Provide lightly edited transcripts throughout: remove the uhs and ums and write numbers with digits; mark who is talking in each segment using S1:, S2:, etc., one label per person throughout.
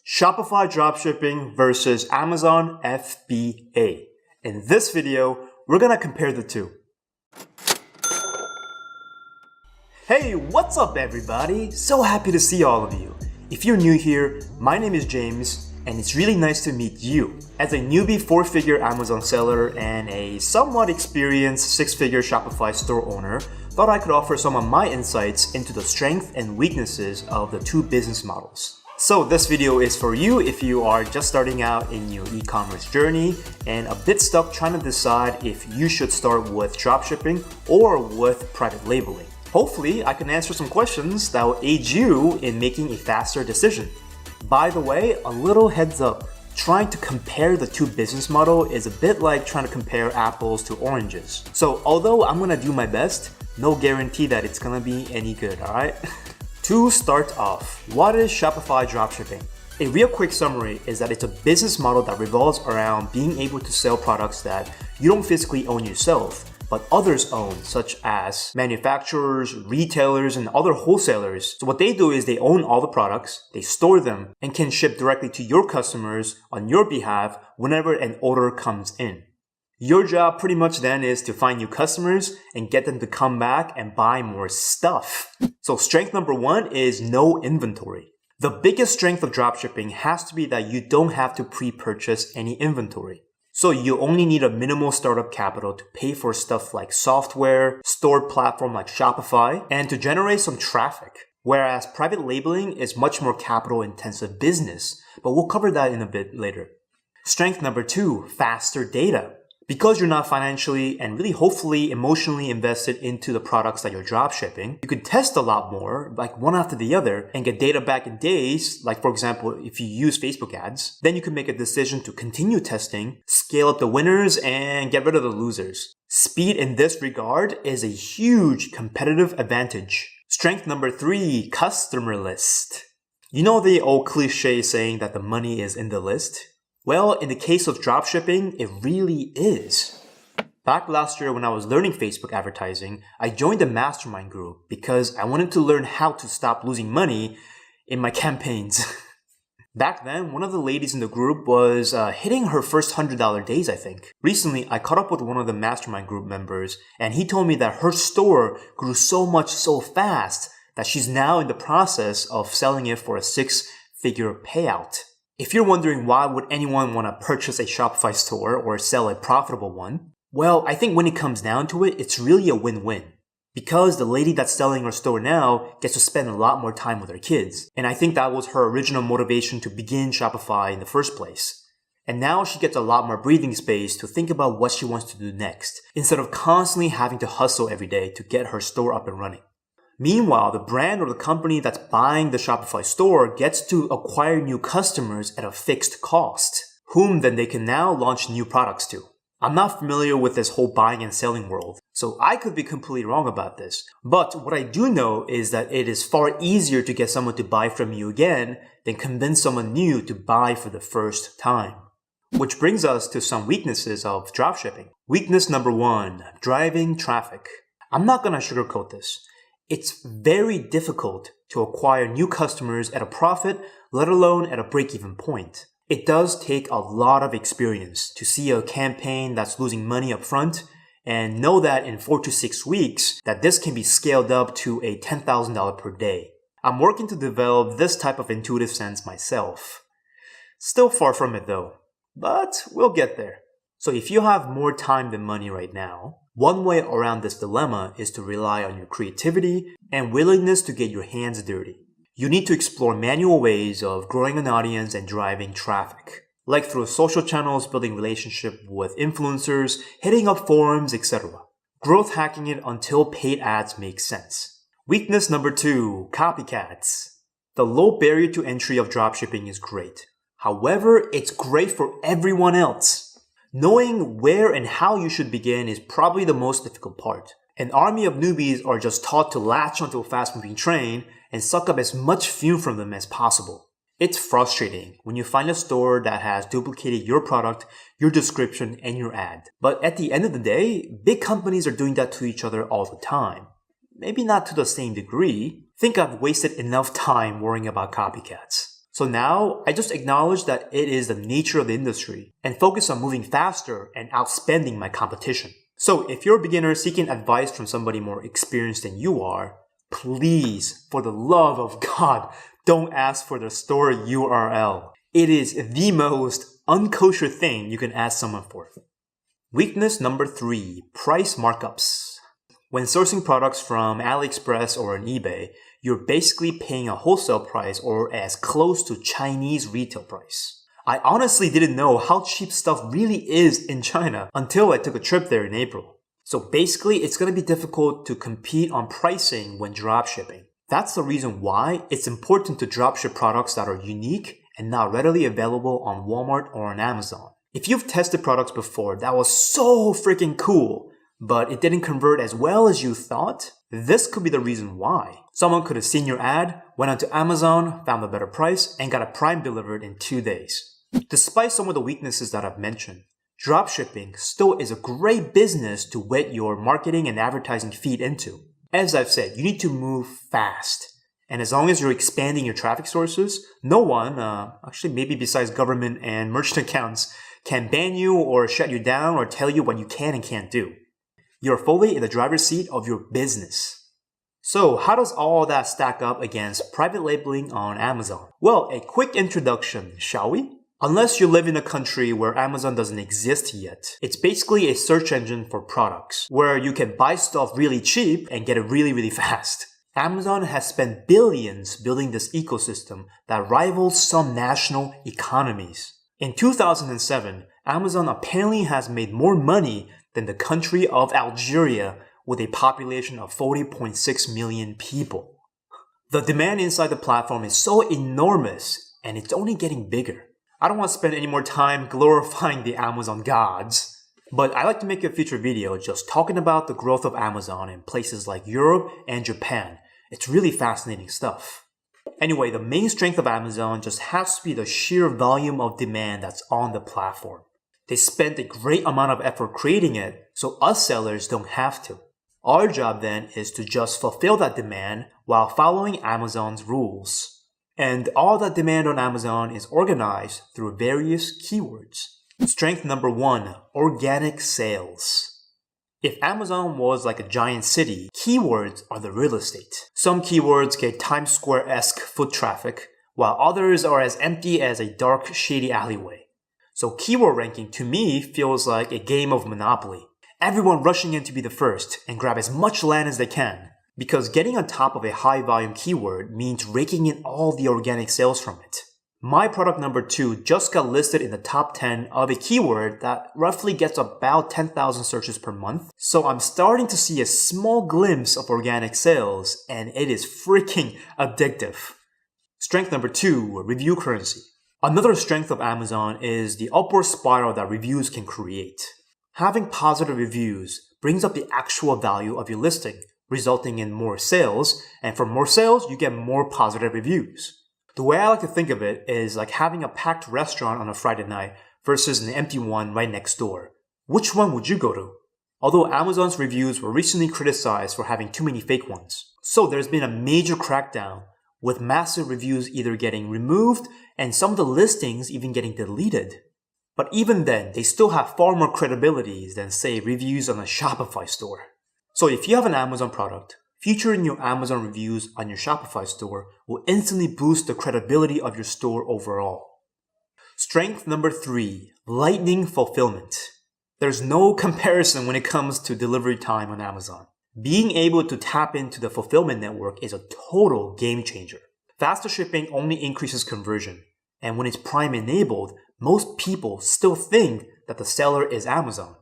S1: Shopify dropshipping versus Amazon FBA. In this video, we're gonna compare the two. Hey, what's up everybody? So happy to see all of you. If you're new here, my name is James, and it's really nice to meet you. As a newbie 4-figure Amazon seller and a somewhat experienced 6-figure Shopify store owner, thought I could offer some of my insights into the strengths and weaknesses of the two business models. So this video is for you if you are just starting out in your e-commerce journey and a bit stuck trying to decide if you should start with dropshipping or with private labeling. Hopefully, I can answer some questions that will aid you in making a faster decision. By the way, a little heads up. Trying to compare the two business models is a bit like trying to compare apples to oranges. So although I'm gonna do my best, no guarantee that it's gonna be any good, alright? To start off, what is Shopify dropshipping? A real quick summary is that it's a business model that revolves around being able to sell products that you don't physically own yourself, but others own, such as manufacturers, retailers, and other wholesalers. So what they do is they own all the products, they store them, and can ship directly to your customers on your behalf whenever an order comes in. Your job pretty much then is to find new customers and get them to come back and buy more stuff. So strength number one is no inventory. The biggest strength of dropshipping has to be that you don't have to pre-purchase any inventory. So you only need a minimal startup capital to pay for stuff like software, stored platform like Shopify, and to generate some traffic. Whereas private labeling is much more capital intensive business, but we'll cover that in a bit later. Strength number two, faster data. Because you're not financially and really hopefully emotionally invested into the products that you're dropshipping, you can test a lot more, like one after the other, and get data back in days, like for example, if you use Facebook ads, then you can make a decision to continue testing, scale up the winners, and get rid of the losers. Speed in this regard is a huge competitive advantage. Strength number three, customer list. You know the old cliche saying that the money is in the list? Well, in the case of dropshipping, it really is. Back last year when I was learning Facebook advertising, I joined a mastermind group because I wanted to learn how to stop losing money in my campaigns. Back then, one of the ladies in the group was hitting her first $100 days, I think. Recently, I caught up with one of the mastermind group members, and he told me that her store grew so much so fast that she's now in the process of selling it for a 6-figure payout. If you're wondering why would anyone want to purchase a Shopify store or sell a profitable one, well, I think when it comes down to it, it's really a win-win. Because the lady that's selling her store now gets to spend a lot more time with her kids. And I think that was her original motivation to begin Shopify in the first place. And now she gets a lot more breathing space to think about what she wants to do next, instead of constantly having to hustle every day to get her store up and running. Meanwhile, the brand or the company that's buying the Shopify store gets to acquire new customers at a fixed cost, whom then they can now launch new products to. I'm not familiar with this whole buying and selling world, so I could be completely wrong about this. But what I do know is that it is far easier to get someone to buy from you again than convince someone new to buy for the first time. Which brings us to some weaknesses of dropshipping. Weakness number one, driving traffic. I'm not gonna sugarcoat this. It's very difficult to acquire new customers at a profit, let alone at a break-even point. It does take a lot of experience to see a campaign that's losing money up front and know that in 4 to 6 weeks that this can be scaled up to a $10,000 per day. I'm working to develop this type of intuitive sense myself. Still far from it though, but we'll get there. So if you have more time than money right now, one way around this dilemma is to rely on your creativity and willingness to get your hands dirty. You need to explore manual ways of growing an audience and driving traffic, like through social channels, building relationship with influencers, hitting up forums, etc. Growth hacking it until paid ads make sense. Weakness number two, copycats. The low barrier to entry of dropshipping is great. However, it's great for everyone else. Knowing where and how you should begin is probably the most difficult part. An army of newbies are just taught to latch onto a fast-moving train and suck up as much fume from them as possible. It's frustrating when you find a store that has duplicated your product, your description, and your ad. But at the end of the day, big companies are doing that to each other all the time. Maybe not to the same degree. Think I've wasted enough time worrying about copycats. So now I just acknowledge that it is the nature of the industry and focus on moving faster and outspending my competition. So if you're a beginner seeking advice from somebody more experienced than you are, please, for the love of God, don't ask for the store URL. It is the most unkosher thing you can ask someone for. Weakness number 3, price markups. When sourcing products from AliExpress or on eBay, you're basically paying a wholesale price or as close to Chinese retail price. I honestly didn't know how cheap stuff really is in China until I took a trip there in April. So basically, it's going to be difficult to compete on pricing when dropshipping. That's the reason why it's important to dropship products that are unique and not readily available on Walmart or on Amazon. If you've tested products before that was so freaking cool, but it didn't convert as well as you thought, this could be the reason why. Someone could have seen your ad, went onto Amazon, found a better price, and got a Prime delivered in 2 days. Despite some of the weaknesses that I've mentioned, dropshipping still is a great business to wet your marketing and advertising feed into. As I've said, you need to move fast. And as long as you're expanding your traffic sources, no one, actually maybe besides government and merchant accounts, can ban you or shut you down or tell you what you can and can't do. You're fully in the driver's seat of your business. So how does all that stack up against private labeling on Amazon? Well, a quick introduction, shall we? Unless you live in a country where Amazon doesn't exist yet, it's basically a search engine for products where you can buy stuff really cheap and get it really fast. Amazon has spent billions building this ecosystem that rivals some national economies. In 2007, Amazon apparently has made more money than the country of Algeria with a population of 40.6 million people. The demand inside the platform is so enormous and it's only getting bigger. I don't want to spend any more time glorifying the Amazon gods, but I like to make a future video just talking about the growth of Amazon in places like Europe and Japan. It's really fascinating stuff. Anyway, the main strength of Amazon just has to be the sheer volume of demand that's on the platform. They spent a great amount of effort creating it, so us sellers don't have to. Our job then is to just fulfill that demand while following Amazon's rules. And all that demand on Amazon is organized through various keywords. Strength number 1, organic sales. If Amazon was like a giant city, keywords are the real estate. Some keywords get Times Square-esque foot traffic, while others are as empty as a dark, shady alleyway. So keyword ranking to me feels like a game of Monopoly. Everyone rushing in to be the first and grab as much land as they can. Because getting on top of a high volume keyword means raking in all the organic sales from it. My product number 2 just got listed in the top 10 of a keyword that roughly gets about 10,000 searches per month. So I'm starting to see a small glimpse of organic sales and it is freaking addictive. Strength number 2, review currency. Another strength of Amazon is the upward spiral that reviews can create. Having positive reviews brings up the actual value of your listing, resulting in more sales, and from more sales, you get more positive reviews. The way I like to think of it is like having a packed restaurant on a Friday night versus an empty one right next door. Which one would you go to? Although Amazon's reviews were recently criticized for having too many fake ones. So there's been a major crackdown, with massive reviews either getting removed and some of the listings even getting deleted. But even then, they still have far more credibility than, say, reviews on a Shopify store. So if you have an Amazon product, featuring your Amazon reviews on your Shopify store will instantly boost the credibility of your store overall. Strength number 3, lightning fulfillment. There's no comparison when it comes to delivery time on Amazon. Being able to tap into the fulfillment network is a total game changer. Faster shipping only increases conversion, and when it's Prime enabled, most people still think that the seller is Amazon,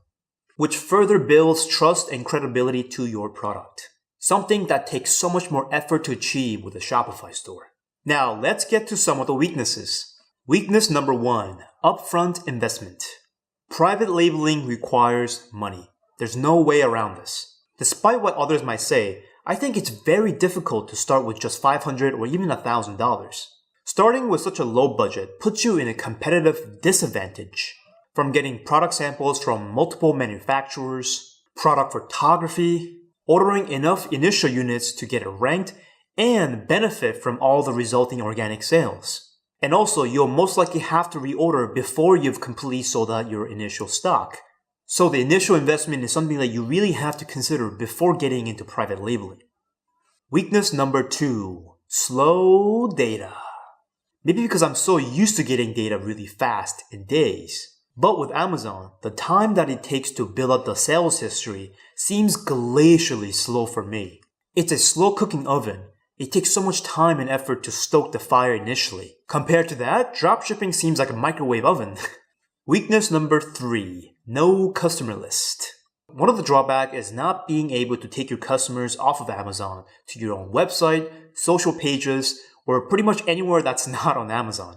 S1: which further builds trust and credibility to your product. Something that takes so much more effort to achieve with a Shopify store. Now, let's get to some of the weaknesses. Weakness number 1, upfront investment. Private labeling requires money. There's no way around this. Despite what others might say, I think it's very difficult to start with just $500 or even $1,000. Starting with such a low budget puts you in a competitive disadvantage. From getting product samples from multiple manufacturers, product photography, ordering enough initial units to get it ranked, and benefit from all the resulting organic sales. And also, you'll most likely have to reorder before you've completely sold out your initial stock. So the initial investment is something that you really have to consider before getting into private labeling. Weakness number 2, slow data. Maybe because I'm so used to getting data really fast in days. But with Amazon, the time that it takes to build up the sales history seems glacially slow for me. It's a slow cooking oven. It takes so much time and effort to stoke the fire initially. Compared to that, dropshipping seems like a microwave oven. Weakness number 3, no customer list. One of the drawbacks is not being able to take your customers off of Amazon to your own website, social pages, or pretty much anywhere that's not on Amazon.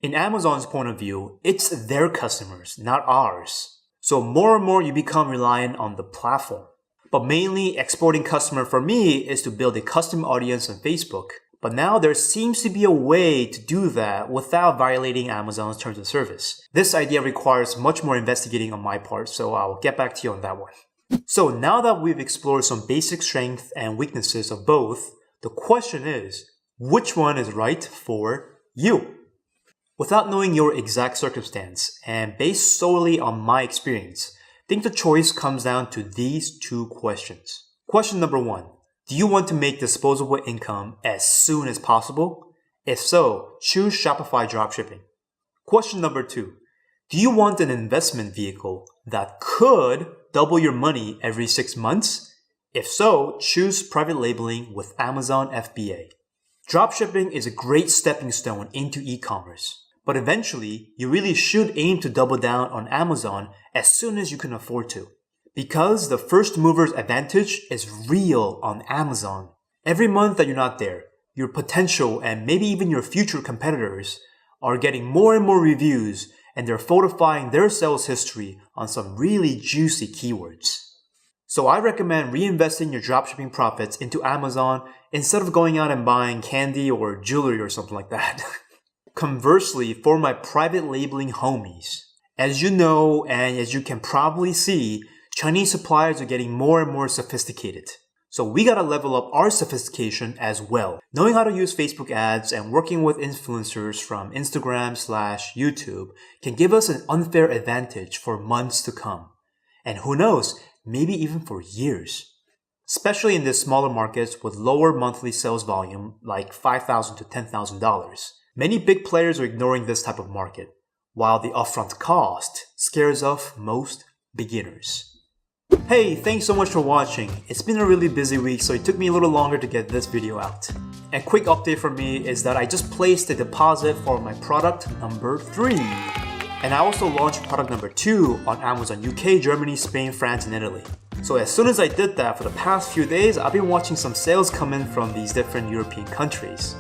S1: In Amazon's point of view, it's their customers, not ours. So more and more you become reliant on the platform. But mainly exporting customer for me is to build a custom audience on Facebook. But now there seems to be a way to do that without violating Amazon's terms of service. This idea requires much more investigating on my part, so I'll get back to you on that one. So now that we've explored some basic strengths and weaknesses of both, the question is, which one is right for you? Without knowing your exact circumstance and based solely on my experience, I think the choice comes down to these 2 questions. Question number 1. Do you want to make disposable income as soon as possible? If so, choose Shopify dropshipping. Question number 2. Do you want an investment vehicle that could double your money every 6 months? If so, choose private labeling with Amazon FBA. Dropshipping is a great stepping stone into e-commerce. But eventually, you really should aim to double down on Amazon as soon as you can afford to. Because the first mover's advantage is real on Amazon. Every month that you're not there, your potential and maybe even your future competitors are getting more and more reviews, and they're fortifying their sales history on some really juicy keywords. So I recommend reinvesting your dropshipping profits into Amazon instead of going out and buying candy or jewelry or something like that. Conversely, for my private labeling homies, as you know and as you can probably see, Chinese suppliers are getting more and more sophisticated. So we gotta level up our sophistication as well. Knowing how to use Facebook ads and working with influencers from Instagram/YouTube can give us an unfair advantage for months to come. And who knows, maybe even for years. Especially in the smaller markets with lower monthly sales volume like $5,000 to $10,000. Many big players are ignoring this type of market, while the upfront cost scares off most beginners. Hey, thanks so much for watching. It's been a really busy week, so it took me a little longer to get this video out. A quick update from me is that I just placed a deposit for my product number 3. And I also launched product number 2 on Amazon UK, Germany, Spain, France, and Italy. So as soon as I did that, for the past few days, I've been watching some sales come in from these different European countries.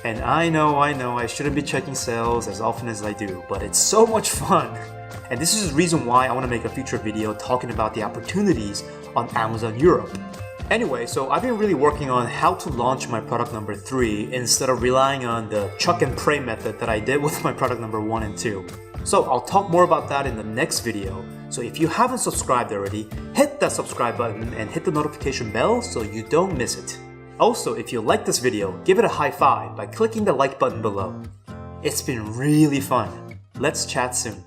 S1: And I know, I shouldn't be checking sales as often as I do, but it's so much fun. And this is the reason why I want to make a future video talking about the opportunities on Amazon Europe. Anyway, so I've been really working on how to launch my product number 3 instead of relying on the chuck and pray method that I did with my product number 1 and 2. So I'll talk more about that in the next video. So if you haven't subscribed already, hit that subscribe button and hit the notification bell so you don't miss it. Also, if you like this video, give it a high five by clicking the like button below. It's been really fun. Let's chat soon.